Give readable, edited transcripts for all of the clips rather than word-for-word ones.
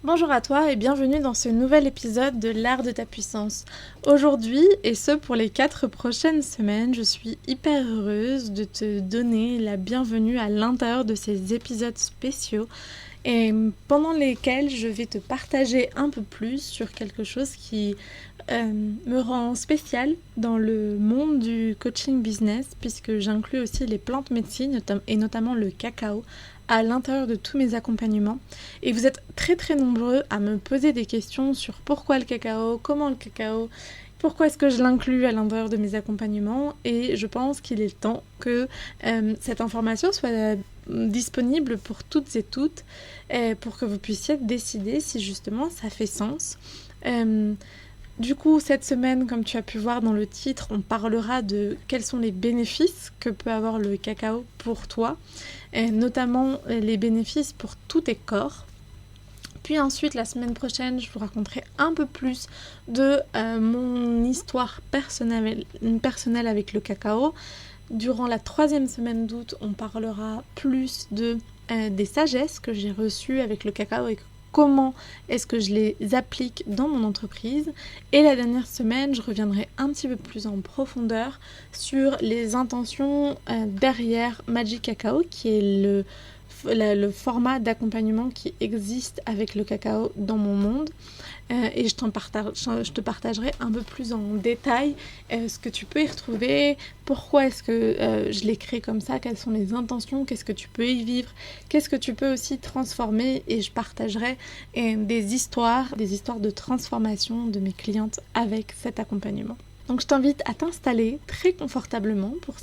Bonjour à toi et bienvenue dans ce nouvel épisode de l'art de ta puissance. Aujourd'hui, et ce pour les 4 prochaines semaines, je suis hyper heureuse de te donner la bienvenue à l'intérieur de ces épisodes spéciaux et pendant lesquels je vais te partager un peu plus sur quelque chose qui me rend spéciale dans le monde du coaching business puisque j'inclus aussi les plantes médecines et notamment le cacao à l'intérieur de tous mes accompagnements. Et vous êtes très très nombreux à me poser des questions sur pourquoi le cacao, comment le cacao, pourquoi est-ce que je l'inclus à l'intérieur de mes accompagnements. Et je pense qu'il est temps que cette information soit disponible pour toutes et toutes, pour que vous puissiez décider si justement ça fait sens. Du coup, cette semaine, comme tu as pu voir dans le titre, on parlera de quels sont les bénéfices que peut avoir le cacao pour toi, et notamment les bénéfices pour tous tes corps. Puis ensuite, la semaine prochaine, je vous raconterai un peu plus de mon histoire personnelle avec le cacao. Durant la 3e semaine d'août, on parlera plus des sagesses que j'ai reçues avec le cacao et comment est-ce que je les applique dans mon entreprise. Et la dernière semaine, je reviendrai un petit peu plus en profondeur sur les intentions derrière Magic Cacao, qui est le format d'accompagnement qui existe avec le cacao dans mon monde. Et je te partagerai un peu plus en détail ce que tu peux y retrouver, pourquoi est-ce que je l'ai créé comme ça, quelles sont les intentions, qu'est-ce que tu peux y vivre, qu'est-ce que tu peux aussi transformer, et je partagerai des histoires de transformation de mes clientes avec cet accompagnement. Donc je t'invite à t'installer très confortablement pour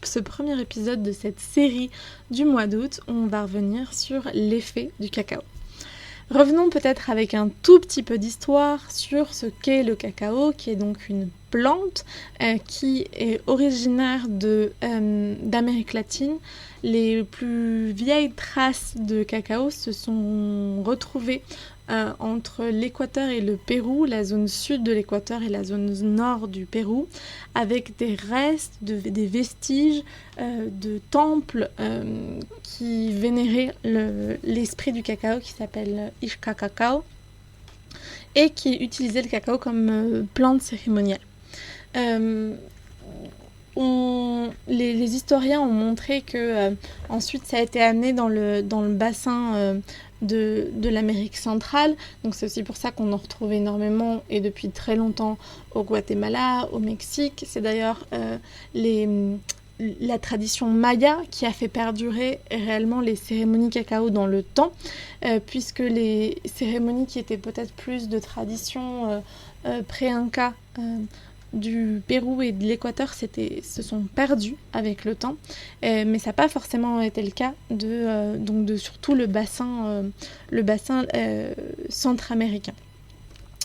ce premier épisode de cette série du mois d'août où on va revenir sur l'effet du cacao. Revenons peut-être avec un tout petit peu d'histoire sur ce qu'est le cacao, qui est donc une plante qui est originaire d'Amérique latine. Les plus vieilles traces de cacao se sont retrouvées entre l'Équateur et le Pérou, la zone sud de l'Équateur et la zone nord du Pérou, avec des restes, des vestiges de temples qui vénéraient l'esprit du cacao qui s'appelle Ixca Cacao et qui utilisaient le cacao comme plante cérémoniale. Les historiens ont montré que ensuite ça a été amené dans le bassin de l'Amérique centrale, donc c'est aussi pour ça qu'on en retrouve énormément et depuis très longtemps au Guatemala, au Mexique. C'est d'ailleurs la tradition maya qui a fait perdurer réellement les cérémonies cacao dans le temps, puisque les cérémonies qui étaient peut-être plus de tradition pré-inca du Pérou et de l'Équateur se sont perdus avec le temps, mais ça n'a pas forcément été le cas de surtout le bassin centra-américain.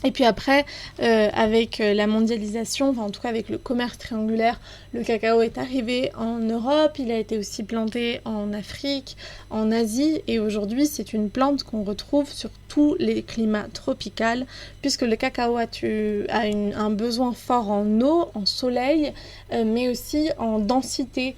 Et puis après, avec la mondialisation, enfin en tout cas avec le commerce triangulaire, le cacao est arrivé en Europe, il a été aussi planté en Afrique, en Asie, et aujourd'hui c'est une plante qu'on retrouve sur tous les climats tropicaux, puisque le cacao a un besoin fort en eau, en soleil, mais aussi en densité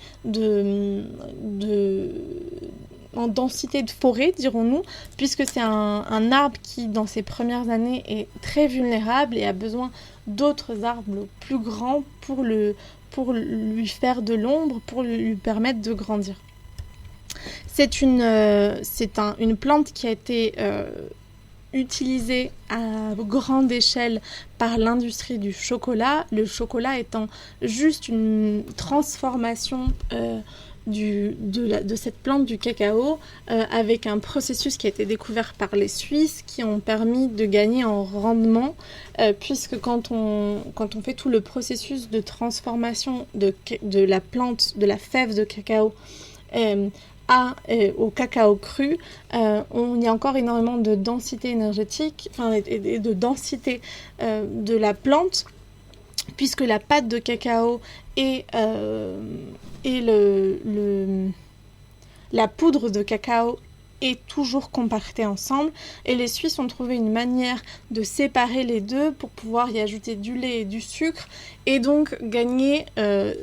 en densité de forêt, dirons-nous, puisque c'est un arbre qui, dans ses premières années, est très vulnérable et a besoin d'autres arbres plus grands pour lui faire de l'ombre, pour lui permettre de grandir. C'est une plante qui a été utilisée à grande échelle par l'industrie du chocolat, le chocolat étant juste une transformation de cette plante du cacao avec un processus qui a été découvert par les Suisses qui ont permis de gagner en rendement puisque quand on fait tout le processus de transformation de la plante, de la fève de cacao au cacao cru, il y a encore énormément de densité énergétique et de densité de la plante, puisque la pâte de cacao et la poudre de cacao est toujours compacté ensemble. Et les Suisses ont trouvé une manière de séparer les deux pour pouvoir y ajouter du lait et du sucre et donc gagner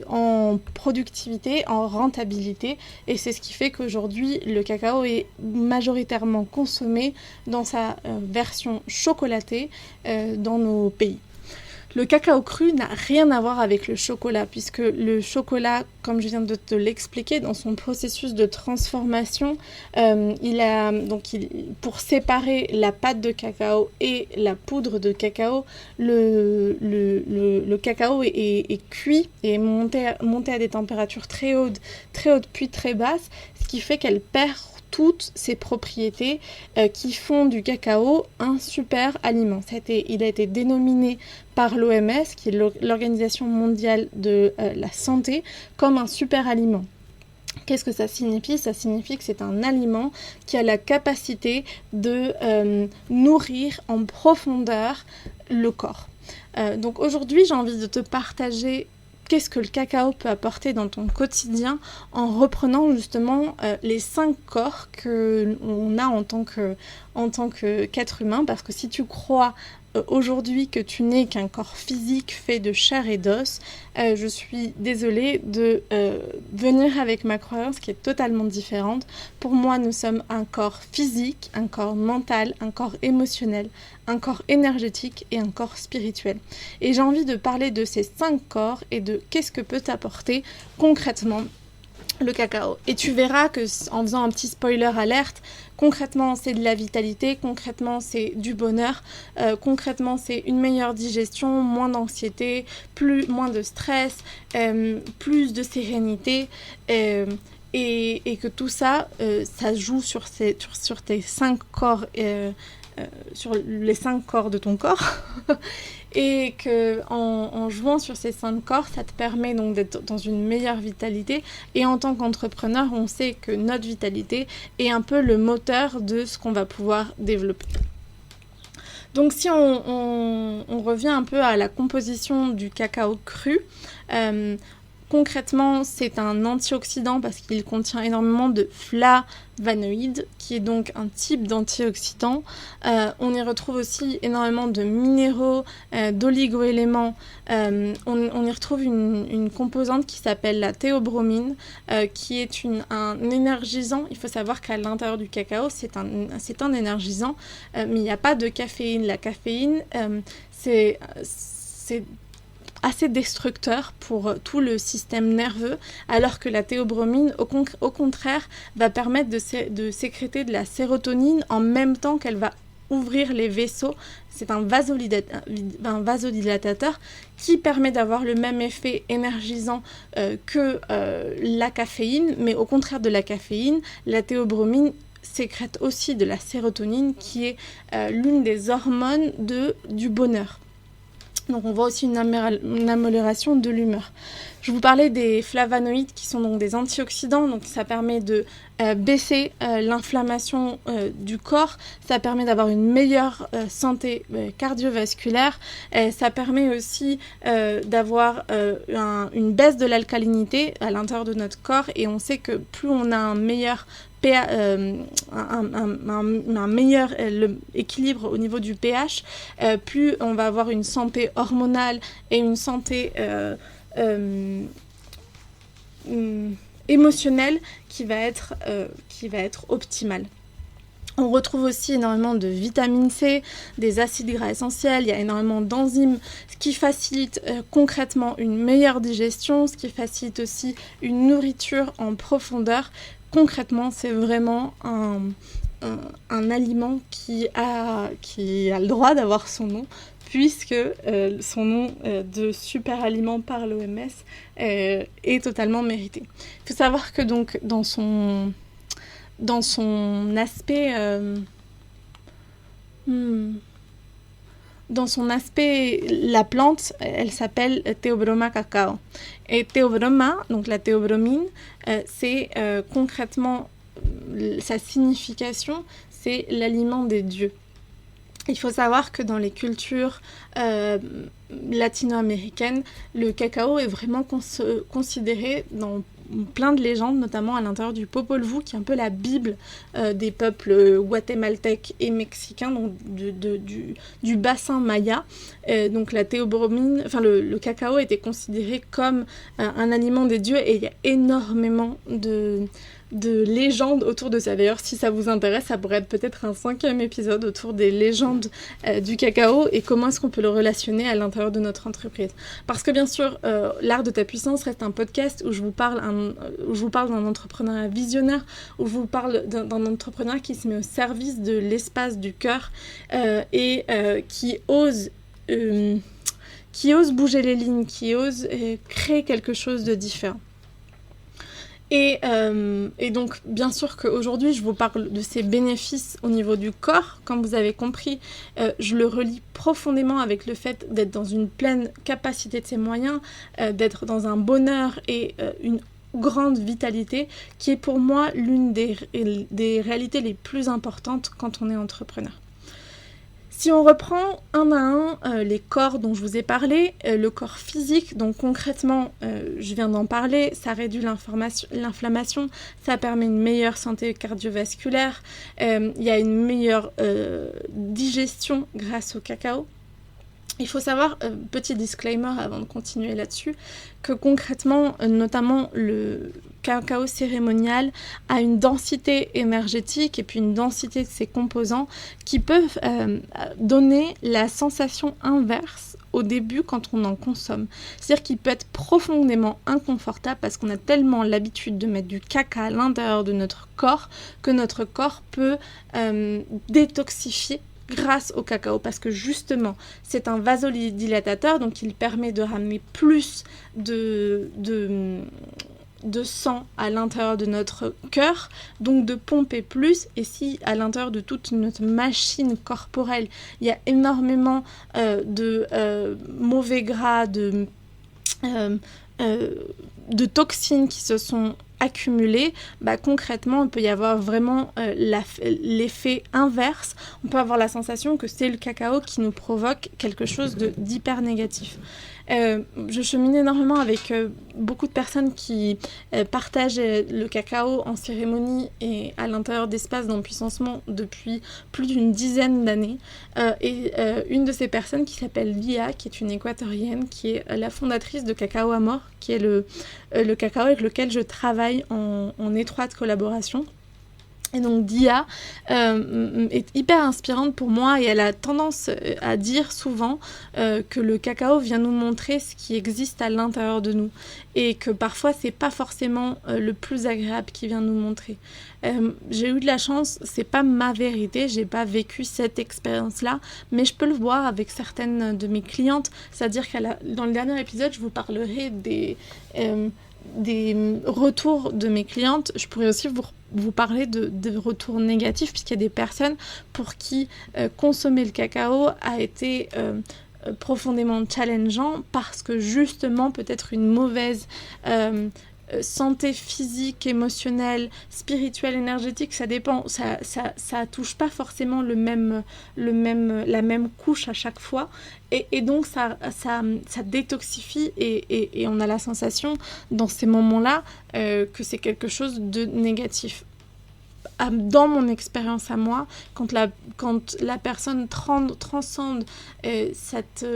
en productivité, en rentabilité. Et c'est ce qui fait qu'aujourd'hui, le cacao est majoritairement consommé dans sa version chocolatée dans nos pays. Le cacao cru n'a rien à voir avec le chocolat, puisque le chocolat, comme je viens de te l'expliquer, dans son processus de transformation, pour séparer la pâte de cacao et la poudre de cacao, le cacao est cuit et monté à des températures très hautes puis très basses, ce qui fait qu'elle perd toutes ces propriétés qui font du cacao un super aliment. Il a été dénominé par l'OMS, qui est l'Organisation mondiale de la santé, comme un super aliment. Qu'est-ce que ça signifie ? Ça signifie que c'est un aliment qui a la capacité de nourrir en profondeur le corps. Donc aujourd'hui, j'ai envie de te partager qu'est-ce que le cacao peut apporter dans ton quotidien en reprenant justement les 5 corps qu'on a en tant qu'être humain, parce que si tu crois aujourd'hui que tu n'es qu'un corps physique fait de chair et d'os, je suis désolée de venir avec ma croyance qui est totalement différente. Pour moi, nous sommes un corps physique, un corps mental, un corps émotionnel, un corps énergétique et un corps spirituel. Et j'ai envie de parler de ces 5 corps et de qu'est-ce que peut t'apporter concrètement le cacao. Et tu verras que, en faisant un petit spoiler alerte, concrètement c'est de la vitalité, concrètement c'est du bonheur, concrètement c'est une meilleure digestion, moins d'anxiété, moins de stress, plus de sérénité, et que tout ça, ça joue sur tes 5 corps, sur les 5 corps de ton corps. Et qu'en jouant sur ces 5 corps, ça te permet donc d'être dans une meilleure vitalité. Et en tant qu'entrepreneur, on sait que notre vitalité est un peu le moteur de ce qu'on va pouvoir développer. Donc si on revient un peu à la composition du cacao cru, concrètement, c'est un antioxydant parce qu'il contient énormément de flavonoïdes, qui est donc un type d'antioxydant. On y retrouve aussi énormément de minéraux, d'oligo-éléments. On y retrouve une composante qui s'appelle la théobromine, qui est un énergisant. Il faut savoir qu'à l'intérieur du cacao, c'est un énergisant, mais il n'y a pas de caféine. La caféine, c'est assez destructeur pour tout le système nerveux, alors que la théobromine, au contraire, va permettre de sécréter de la sérotonine en même temps qu'elle va ouvrir les vaisseaux. C'est un vasodilatateur qui permet d'avoir le même effet énergisant que la caféine, mais au contraire de la caféine, la théobromine sécrète aussi de la sérotonine, qui est l'une des hormones du bonheur. Donc on voit aussi une amélioration de l'humeur. Je vous parlais des flavonoïdes qui sont donc des antioxydants, donc ça permet de baisser l'inflammation du corps, ça permet d'avoir une meilleure santé cardiovasculaire, ça permet aussi d'avoir une baisse de l'alcalinité à l'intérieur de notre corps, et on sait que plus on a un meilleur meilleur équilibre au niveau du pH, plus on va avoir une santé hormonale et une santé émotionnelle qui va être optimale. On retrouve aussi énormément de vitamine C, des acides gras essentiels, il y a énormément d'enzymes, ce qui facilite concrètement une meilleure digestion, ce qui facilite aussi une nourriture en profondeur. Concrètement, c'est vraiment un aliment qui a le droit d'avoir son nom, puisque son nom de super aliment par l'OMS est totalement mérité. Il faut savoir que donc dans son aspect la plante, elle s'appelle Theobroma cacao. Et Theobroma, donc la théobromine, c'est concrètement, sa signification, c'est l'aliment des dieux. Il faut savoir que dans les cultures latino-américaines, le cacao est vraiment considéré plein de légendes, notamment à l'intérieur du Popol Vuh, qui est un peu la bible des peuples guatémaltèques et mexicains, donc du bassin maya. Donc la théobromine, enfin le cacao était considéré comme un aliment des dieux, et il y a énormément de légendes autour de ça. D'ailleurs, si ça vous intéresse, ça pourrait être peut-être un 5e épisode autour des légendes du cacao et comment est-ce qu'on peut le relationner à l'intérieur de notre entreprise. Parce que bien sûr, l'art de ta puissance reste un podcast où je vous parle d'un entrepreneur visionnaire, où je vous parle d'un entrepreneur qui se met au service de l'espace du cœur et qui ose bouger les lignes, qui ose créer quelque chose de différent. Et donc, bien sûr qu'aujourd'hui, je vous parle de ces bénéfices au niveau du corps. Comme vous avez compris, je le relie profondément avec le fait d'être dans une pleine capacité de ses moyens, d'être dans un bonheur et une grande vitalité, qui est pour moi l'une des réalités les plus importantes quand on est entrepreneur. Si on reprend un à un les corps dont je vous ai parlé, le corps physique, donc concrètement, je viens d'en parler, ça réduit l'inflammation, ça permet une meilleure santé cardiovasculaire, il y a une meilleure digestion grâce au cacao. Il faut savoir, petit disclaimer avant de continuer là-dessus, que concrètement, notamment le cacao cérémonial a une densité énergétique et puis une densité de ses composants qui peuvent donner la sensation inverse au début quand on en consomme. C'est-à-dire qu'il peut être profondément inconfortable parce qu'on a tellement l'habitude de mettre du caca à l'intérieur de notre corps que notre corps peut détoxifier grâce au cacao, parce que justement c'est un vasodilatateur, donc il permet de ramener plus de sang à l'intérieur de notre cœur, donc de pomper plus. Et si à l'intérieur de toute notre machine corporelle il y a énormément de mauvais gras, de toxines qui se sont accumulées, concrètement, il peut y avoir vraiment l'effet inverse. On peut avoir la sensation que c'est le cacao qui nous provoque quelque chose d'hyper négatif. Je chemine énormément avec beaucoup de personnes qui partagent le cacao en cérémonie et à l'intérieur d'espaces d'empuissancement depuis plus d'une dizaine d'années. Et une de ces personnes qui s'appelle Lia, qui est une équatorienne, qui est la fondatrice de Cacao Amor, qui est le cacao avec lequel je travaille en étroite collaboration. Et donc Dia est hyper inspirante pour moi, et elle a tendance à dire souvent que le cacao vient nous montrer ce qui existe à l'intérieur de nous, et que parfois c'est pas forcément le plus agréable qui vient nous montrer. J'ai eu de la chance, c'est pas ma vérité, j'ai pas vécu cette expérience-là, mais je peux le voir avec certaines de mes clientes, c'est-à-dire dans le dernier épisode, je vous parlerai des retours de mes clientes. Je pourrais aussi vous parler de retours négatifs, puisqu'il y a des personnes pour qui consommer le cacao a été profondément challengeant, parce que justement peut-être une mauvaise santé physique, émotionnelle, spirituelle, énergétique, ça dépend, ça touche pas forcément la même couche à chaque fois, et donc ça détoxifie, et on a la sensation dans ces moments-là que c'est quelque chose de négatif. Dans mon expérience à moi, quand la personne transcende cette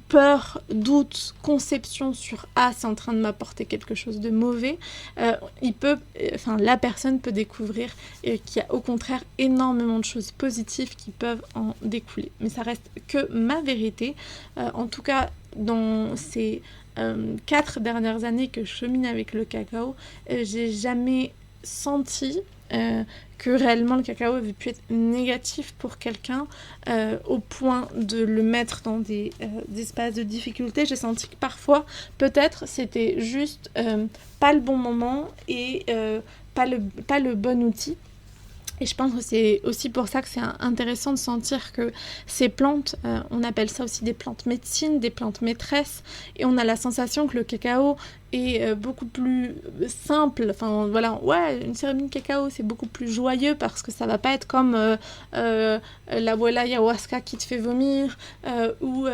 peur, doute, conception sur c'est en train de m'apporter quelque chose de mauvais, la personne peut découvrir qu'il y a au contraire énormément de choses positives qui peuvent en découler. Mais ça reste que ma vérité. En tout cas, dans ces 4 dernières années que je chemine avec le cacao, j'ai jamais senti que réellement le cacao avait pu être négatif pour quelqu'un au point de le mettre dans des espaces de difficulté. J'ai senti que parfois, peut-être, c'était juste pas le bon moment et pas le bon outil. Et je pense que c'est aussi pour ça que c'est intéressant de sentir que ces plantes, on appelle ça aussi des plantes médecines, des plantes maîtresses, et on a la sensation que le cacao est beaucoup plus simple. Enfin voilà, ouais, une cérémonie de cacao c'est beaucoup plus joyeux parce que ça va pas être comme l'abuela ayahuasca qui te fait vomir ou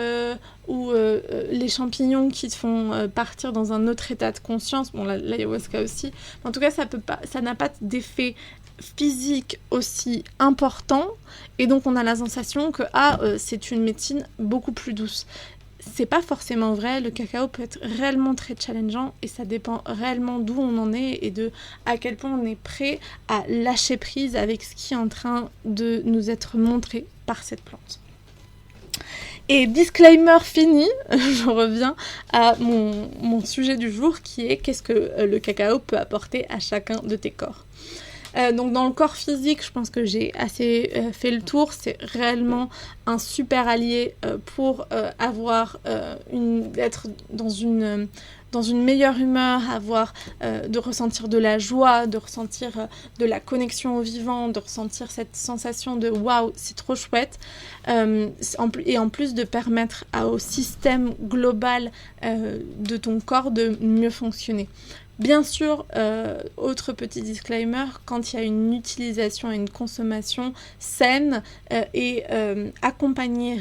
les champignons qui te font partir dans un autre état de conscience. Bon, l'ayahuasca aussi. En tout cas, ça n'a pas d'effet physique aussi important, et donc on a la sensation que c'est une médecine beaucoup plus douce. C'est pas forcément vrai, le cacao peut être réellement très challengeant et ça dépend réellement d'où on en est et de à quel point on est prêt à lâcher prise avec ce qui est en train de nous être montré par cette plante. Et disclaimer fini, je reviens à mon sujet du jour qui est qu'est-ce que le cacao peut apporter à chacun de tes corps. Donc dans le corps physique, je pense que j'ai assez fait le tour. C'est réellement un super allié pour être dans une meilleure humeur, de ressentir de la joie, de ressentir de la connexion au vivant, de ressentir cette sensation de waouh, c'est trop chouette. Et en plus de permettre au système global de ton corps de mieux fonctionner. Bien sûr, autre petit disclaimer, quand il y a une utilisation et une consommation saine et accompagnée,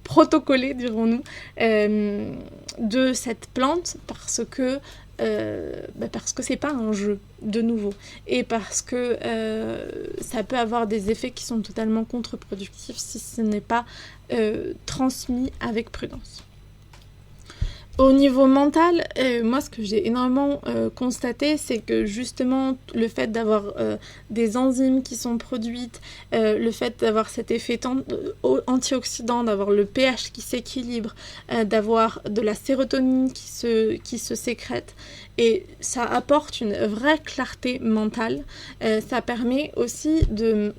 protocolée, dirons-nous, de cette plante parce que c'est pas un jeu, de nouveau, et parce que ça peut avoir des effets qui sont totalement contre-productifs si ce n'est pas transmis avec prudence. Au niveau mental, moi ce que j'ai énormément constaté, c'est que justement le fait d'avoir des enzymes qui sont produites, le fait d'avoir cet effet antioxydant, d'avoir le pH qui s'équilibre, d'avoir de la sérotonine qui se sécrète, et ça apporte une vraie clarté mentale. Ça permet aussi de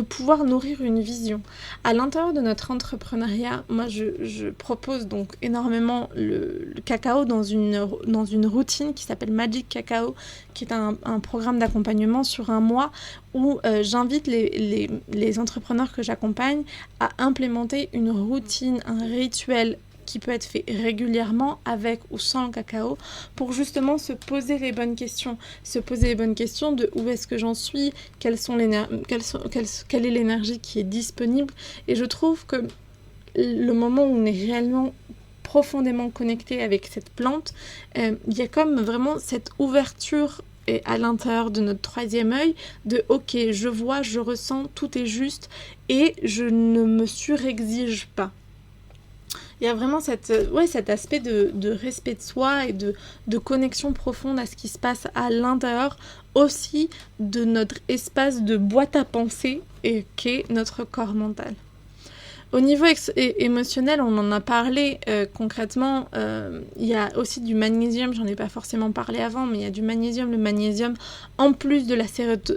pouvoir nourrir une vision. À l'intérieur de notre entrepreneuriat, moi je propose donc énormément le cacao dans une routine qui s'appelle Magic Cacao, qui est un programme d'accompagnement sur un mois où j'invite les entrepreneurs que j'accompagne à implémenter une routine, un rituel qui peut être fait régulièrement avec ou sans le cacao pour justement se poser les bonnes questions de où est-ce que j'en suis, quelle est l'énergie qui est disponible. Et je trouve que le moment où on est réellement profondément connecté avec cette plante, il y a comme vraiment cette ouverture et à l'intérieur de notre troisième œil de ok, je vois, je ressens, tout est juste et je ne me surexige pas. Il y a vraiment cet aspect de respect de soi et de connexion profonde à ce qui se passe à l'intérieur aussi de notre espace de boîte à pensée et qu'est notre corps mental. Au niveau émotionnel, on en a parlé concrètement, il y a aussi du magnésium, j'en ai pas forcément parlé avant, mais il y a du magnésium. Le magnésium, en plus de la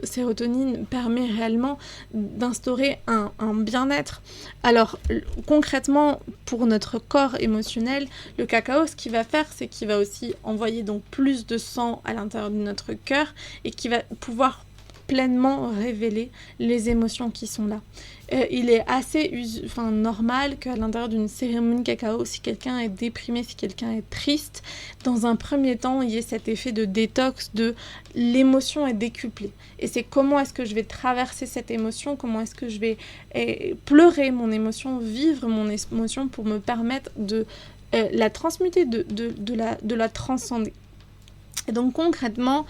sérotonine, permet réellement d'instaurer un bien-être. Alors concrètement, pour notre corps émotionnel, le cacao, ce qu'il va faire, c'est qu'il va aussi envoyer donc plus de sang à l'intérieur de notre cœur et qui va pouvoir pleinement révéler les émotions qui sont là. Il est assez normal qu'à l'intérieur d'une cérémonie cacao, si quelqu'un est déprimé, si quelqu'un est triste, dans un premier temps, il y ait cet effet de détox, de l'émotion est décuplée. Et c'est comment est-ce que je vais traverser cette émotion, comment est-ce que je vais pleurer mon émotion, vivre mon émotion pour me permettre de la transmuter, de la transcender. Et donc concrètement,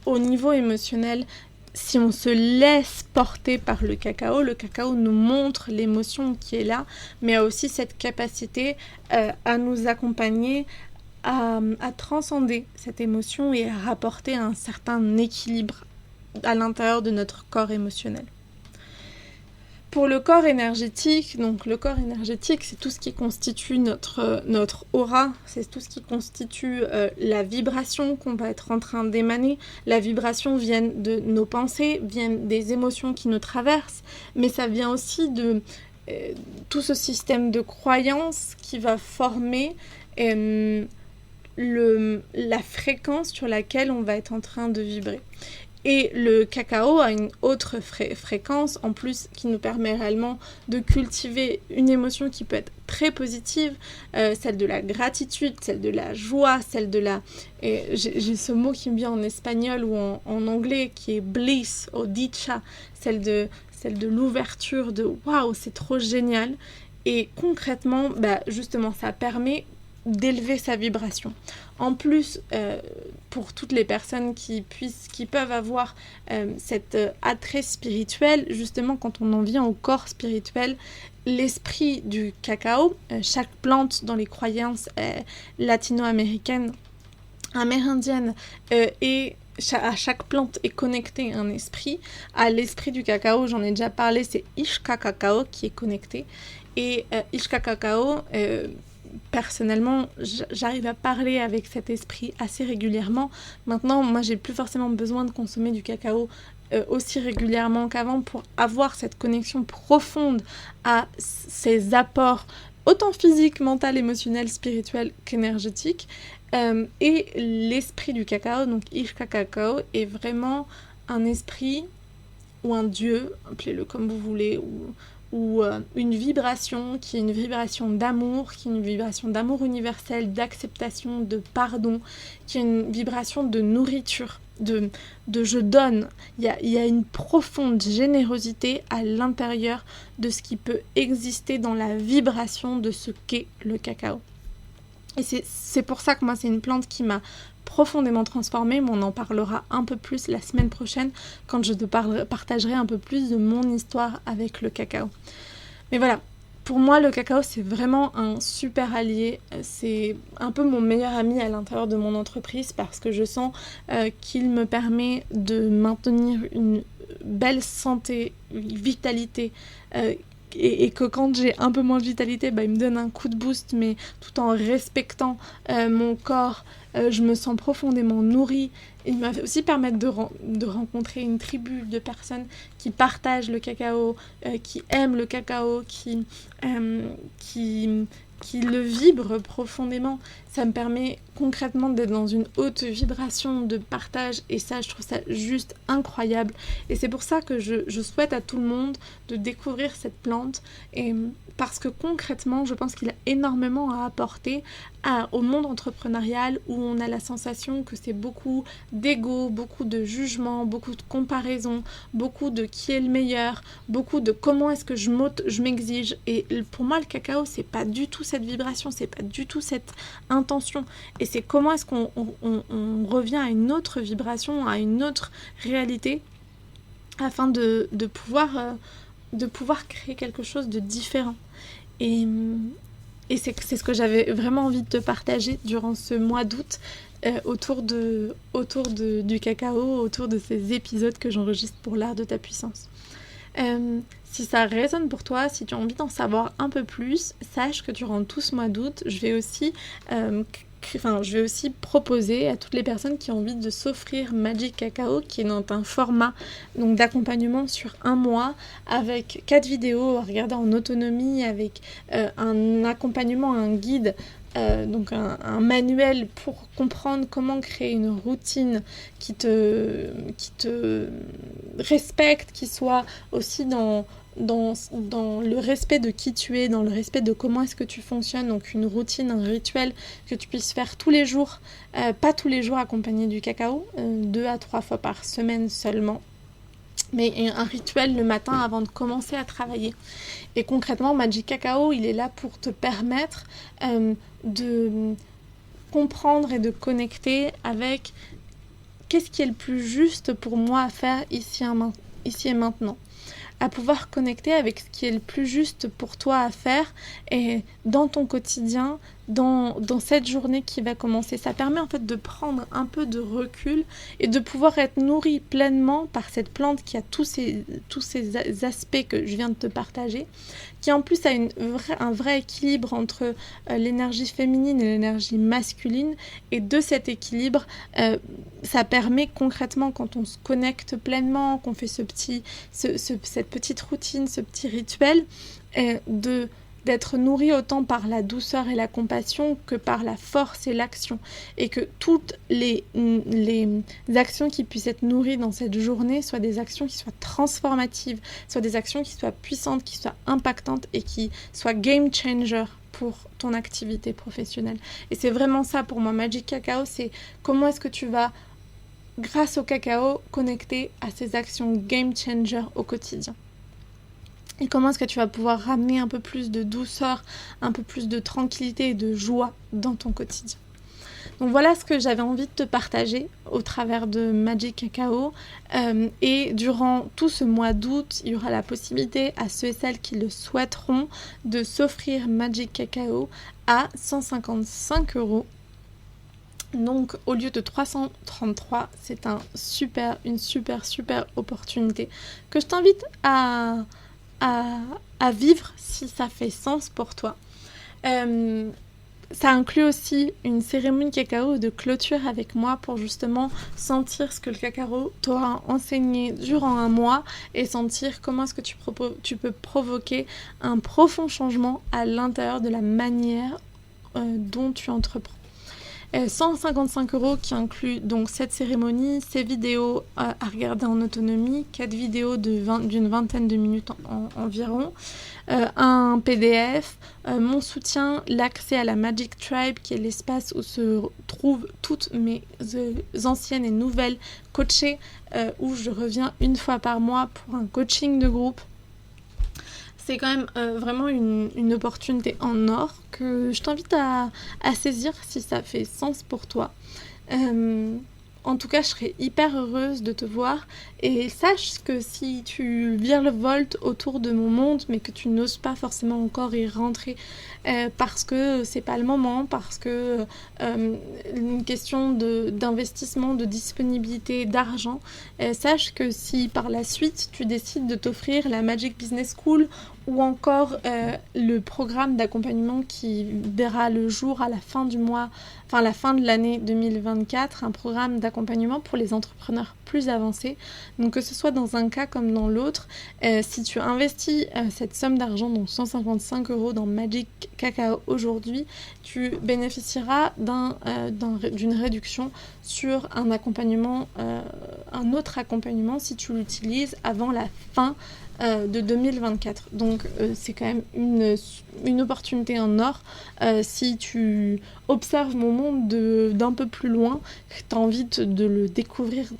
au niveau émotionnel, si on se laisse porter par le cacao nous montre l'émotion qui est là, mais a aussi cette capacité à nous accompagner, à transcender cette émotion et à rapporter un certain équilibre à l'intérieur de notre corps émotionnel. Pour le corps énergétique, c'est tout ce qui constitue notre aura, c'est tout ce qui constitue la vibration qu'on va être en train d'émaner. La vibration vient de nos pensées, vient des émotions qui nous traversent, mais ça vient aussi de tout ce système de croyances qui va former la fréquence sur laquelle on va être en train de vibrer. Et le cacao a une autre fréquence, en plus, qui nous permet réellement de cultiver une émotion qui peut être très positive, celle de la gratitude, celle de la joie, celle de la... Et j'ai ce mot qui me vient en espagnol ou en anglais, qui est bliss, ou dicha, celle de l'ouverture, de « waouh, c'est trop génial ». Et concrètement, justement, ça permet d'élever sa vibration. En plus, pour toutes les personnes qui peuvent avoir cet attrait spirituel, justement quand on en vient au corps spirituel, l'esprit du cacao, chaque plante dans les croyances latino-américaines, amérindiennes et à chaque plante est connecté un esprit. À l'esprit du cacao, j'en ai déjà parlé, c'est Ixca Cacao qui est connecté. Et Ixca Cacao, personnellement, j'arrive à parler avec cet esprit assez régulièrement. Maintenant, moi, j'ai plus forcément besoin de consommer du cacao aussi régulièrement qu'avant pour avoir cette connexion profonde à ces apports, autant physiques, mental, émotionnel, spirituel qu'énergétique. Et l'esprit du cacao, donc Ixca Cacao, est vraiment un esprit ou un dieu, appelez-le comme vous voulez, ou une vibration qui est une vibration d'amour, qui est une vibration d'amour universel, d'acceptation, de pardon, qui est une vibration de nourriture, de je donne. Il y a une profonde générosité à l'intérieur de ce qui peut exister dans la vibration de ce qu'est le cacao. Et c'est pour ça que moi, c'est une plante qui m'a profondément transformée, mais on en parlera un peu plus la semaine prochaine quand je te partagerai un peu plus de mon histoire avec le cacao. Mais voilà, pour moi, le cacao, c'est vraiment un super allié. C'est un peu mon meilleur ami à l'intérieur de mon entreprise parce que je sens qu'il me permet de maintenir une belle santé, vitalité, et que quand j'ai un peu moins de vitalité, il me donne un coup de boost, mais tout en respectant mon corps, je me sens profondément nourrie. Il m'a aussi permettre de rencontrer une tribu de personnes qui partagent le cacao, qui aiment le cacao, qui le vibrent profondément. Ça me permet concrètement d'être dans une haute vibration de partage et ça, je trouve ça juste incroyable. Et c'est pour ça que je souhaite à tout le monde de découvrir cette plante et parce que concrètement, je pense qu'il a énormément à apporter au monde entrepreneurial où on a la sensation que c'est beaucoup d'ego, beaucoup de jugement, beaucoup de comparaison, beaucoup de qui est le meilleur, beaucoup de comment est-ce que je m'exige. Et pour moi, le cacao, c'est pas du tout cette vibration, c'est pas du tout cette intention. Et c'est comment est-ce qu'on revient à une autre vibration, à une autre réalité afin de pouvoir créer quelque chose de différent. Et c'est ce que j'avais vraiment envie de te partager durant ce mois d'août autour du cacao, autour de ces épisodes que j'enregistre pour l'art de ta puissance. Si ça résonne pour toi, si tu as envie d'en savoir un peu plus, sache que durant tout ce mois d'août, je vais aussi proposer à toutes les personnes qui ont envie de s'offrir Magic Cacao, qui est dans un format donc, d'accompagnement sur 1 mois, avec 4 vidéos à regarder en autonomie, avec un accompagnement, un guide, donc un manuel pour comprendre comment créer une routine qui te respecte, qui soit aussi dans le respect de qui tu es, dans le respect de comment est-ce que tu fonctionnes, donc une routine, un rituel que tu puisses faire tous les jours, pas tous les jours accompagné du cacao, 2 à 3 fois par semaine seulement, mais un rituel le matin avant de commencer à travailler. Et concrètement, Magic Cacao, il est là pour te permettre de comprendre et de connecter avec qu'est-ce qui est le plus juste pour moi à faire ici et maintenant. À pouvoir connecter avec ce qui est le plus juste pour toi à faire et dans ton quotidien, dans cette journée qui va commencer. Ça permet en fait de prendre un peu de recul et de pouvoir être nourri pleinement par cette plante qui a tous ces aspects que je viens de te partager, qui en plus a un vrai équilibre entre l'énergie féminine et l'énergie masculine. Et de cet équilibre, ça permet concrètement, quand on se connecte pleinement, qu'on fait cette petite routine, ce petit rituel, de d'être nourri autant par la douceur et la compassion que par la force et l'action. Et que toutes les actions qui puissent être nourries dans cette journée soient des actions qui soient transformatives, soient des actions qui soient puissantes, qui soient impactantes et qui soient game changer pour ton activité professionnelle. Et c'est vraiment ça pour moi, Magic Cacao, c'est comment est-ce que tu vas, grâce au cacao, connecter à ces actions game changer au quotidien. Et comment est-ce que tu vas pouvoir ramener un peu plus de douceur, un peu plus de tranquillité et de joie dans ton quotidien. Donc voilà ce que j'avais envie de te partager au travers de Magic Cacao. Et durant tout ce mois d'août, il y aura la possibilité à ceux et celles qui le souhaiteront de s'offrir Magic Cacao à 155 €. Donc au lieu de 333, c'est une super opportunité que je t'invite à vivre si ça fait sens pour toi. Ça inclut aussi une cérémonie cacao de clôture avec moi pour justement sentir ce que le cacao t'aura enseigné durant un mois et sentir comment est-ce que tu peux provoquer un profond changement à l'intérieur de la manière dont tu entreprends. 155 € qui inclut donc cette cérémonie, ces vidéos à regarder en autonomie, 4 vidéos d'une vingtaine de minutes environ, un PDF, mon soutien, l'accès à la Magic Tribe qui est l'espace où se trouvent toutes mes anciennes et nouvelles coachées où je reviens une fois par mois pour un coaching de groupe. C'est quand même vraiment une opportunité en or que je t'invite à saisir si ça fait sens pour toi. En tout cas, je serais hyper heureuse de te voir et sache que si tu virevoltes autour de mon monde mais que tu n'oses pas forcément encore y rentrer parce que c'est pas le moment, parce que une question d'investissement, de disponibilité, d'argent, sache que si par la suite tu décides de t'offrir la Magic Business School ou encore le programme d'accompagnement qui verra le jour à la fin du mois, enfin la fin de l'année 2024, un programme d'accompagnement pour les entrepreneurs plus avancés. Donc que ce soit dans un cas comme dans l'autre, si tu investis cette somme d'argent, donc 155 € dans Magic Cacao aujourd'hui, tu bénéficieras d'une réduction sur un accompagnement, un autre accompagnement si tu l'utilises avant la fin de 2024. Donc c'est quand même une opportunité en or si tu observes mon monde d'un peu plus loin, que tu as envie de le découvrir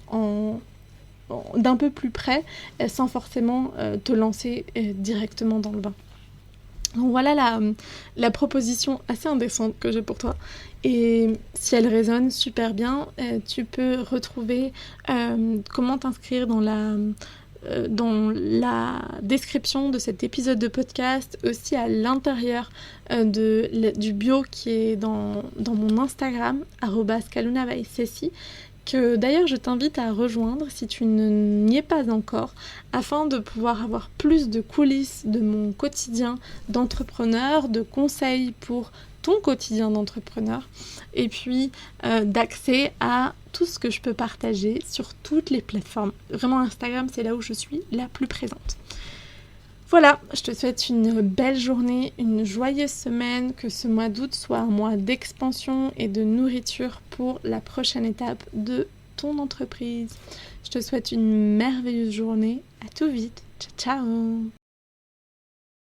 d'un peu plus près sans forcément te lancer directement dans le bain. Donc voilà la proposition assez indécente que j'ai pour toi. Et si elle résonne super bien, tu peux retrouver comment t'inscrire dans la description de cet épisode de podcast, aussi à l'intérieur du bio qui est dans mon Instagram, @kalunavaicessi, que d'ailleurs je t'invite à rejoindre si tu n'y es pas encore, afin de pouvoir avoir plus de coulisses de mon quotidien d'entrepreneur, de conseils pour ton quotidien d'entrepreneur, et puis d'accès à tout ce que je peux partager sur toutes les plateformes. Vraiment, Instagram, c'est là où je suis la plus présente. Voilà, je te souhaite une belle journée, une joyeuse semaine, que ce mois d'août soit un mois d'expansion et de nourriture pour la prochaine étape de ton entreprise. Je te souhaite une merveilleuse journée, à tout vite, ciao ciao.